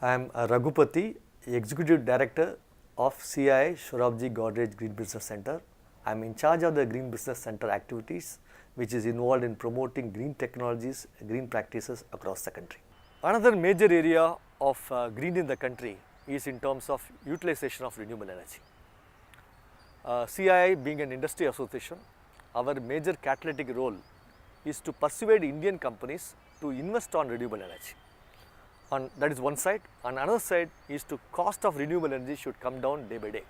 I am Raghupati, Executive Director of CII Shorabji Godrej Green Business Center. I am in charge of the Green Business Center activities, which is involved in promoting green technologies, green practices across the country. Another major area of green in the country is in terms of utilization of renewable energy. CII being an industry association, our major catalytic role is to persuade Indian companies to invest on renewable energy. That is one side. On another side is to cost of renewable energy should come down day by day.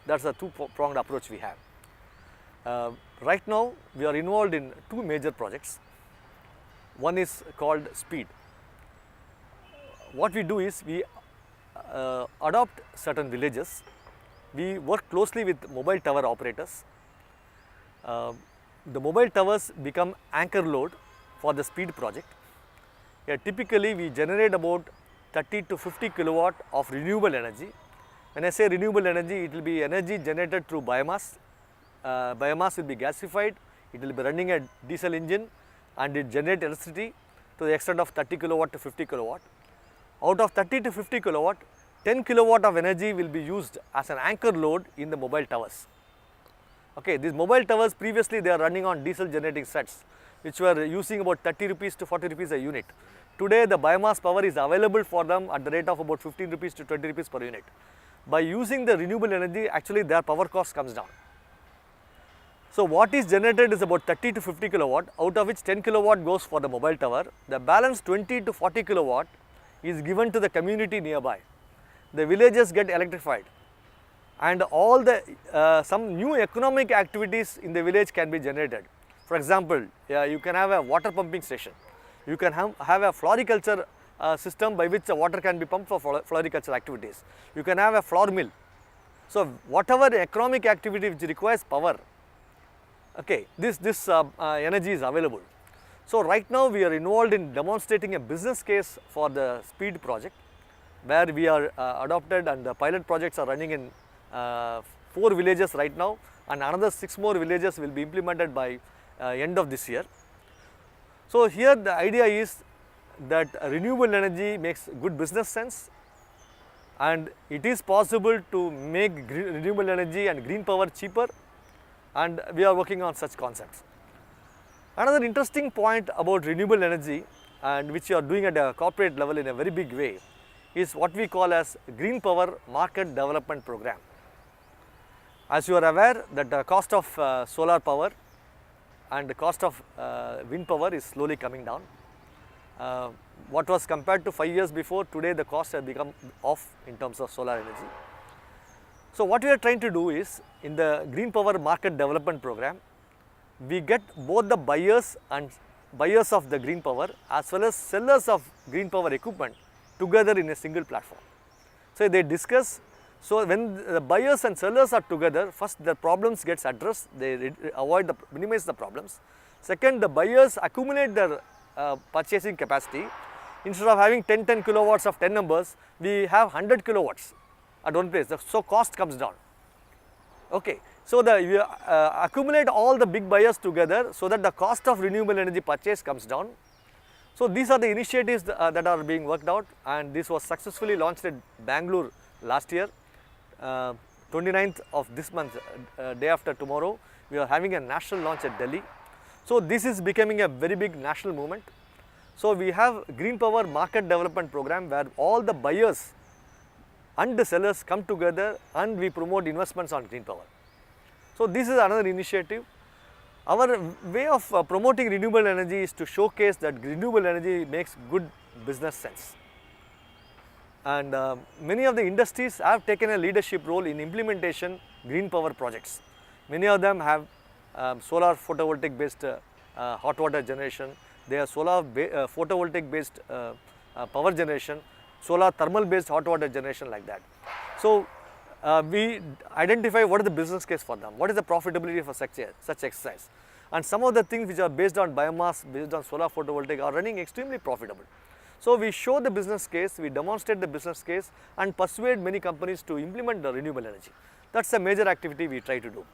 That's the two-pronged approach we have. Right now we are involved in two major projects. One is called SPEED. What we do is we adopt certain villages. We work closely with mobile tower operators. The mobile towers become anchor load for the SPEED project. Here typically we generate about 30 to 50 kilowatt of renewable energy. When I say renewable energy, it will be energy generated through biomass. Biomass will be gasified, it will be running a diesel engine and it generates electricity to the extent of 30 kilowatt to 50 kilowatt. Out of 30 to 50 kilowatt, 10 kilowatt of energy will be used as an anchor load in the mobile towers. Okay, these mobile towers previously they are running on diesel generating sets, which were using about 30 rupees to 40 rupees a unit. Today the biomass power is available for them at the rate of about 15 rupees to 20 rupees per unit. By using the renewable energy, actually their power cost comes down. So what is generated is about 30 to 50 kilowatt, out of which 10 kilowatt goes for the mobile tower. The balance 20 to 40 kilowatt is given to the community nearby. The villages get electrified and all the some new economic activities in the village can be generated. For example, you can have a water pumping station. You can have a floriculture system by which the water can be pumped for floriculture activities. You can have a flour mill. So whatever economic activity which requires power, okay, this energy is available. So right now we are involved in demonstrating a business case for the SPEED project, where we are adopted and the pilot projects are running in 4 villages right now, and another 6 more villages will be implemented by end of this year. So here the idea is that renewable energy makes good business sense, and it is possible to make renewable energy and green power cheaper, and we are working on such concepts. Another interesting point about renewable energy, and which you are doing at a corporate level in a very big way, is what we call as Green Power Market Development Program. As you are aware that the cost of solar power and the cost of wind power is slowly coming down. What was compared to 5 years before, today the costs have become off in terms of solar energy. So what we are trying to do is, in the Green Power Market Development Program, we get both the buyers of the green power as well as sellers of green power equipment together in a single platform. So they discuss. So when the buyers and sellers are together, first the problems gets addressed, they minimize the problems. Second, the buyers accumulate their purchasing capacity. Instead of having 10 kilowatts of 10 numbers, we have 100 kilowatts at one place, so cost comes down. Okay, so you accumulate all the big buyers together so that the cost of renewable energy purchase comes down. So these are the initiatives that are being worked out, and this was successfully launched in Bangalore last year. 29th of this month, day after tomorrow, we are having a national launch at Delhi. So this is becoming a very big national movement. So we have Green Power Market Development Program, where all the buyers and the sellers come together and we promote investments on green power. So this is another initiative. Our way of promoting renewable energy is to showcase that renewable energy makes good business sense. And many of the industries have taken a leadership role in implementation green power projects. Many of them have solar photovoltaic based hot water generation, they have solar photovoltaic based power generation, solar thermal based hot water generation, like that. So we identify what is the business case for them, what is the profitability for such exercise, and some of the things which are based on biomass, based on solar photovoltaic are running extremely profitable. So we show the business case, we demonstrate the business case and persuade many companies to implement the renewable energy. That's a major activity we try to do.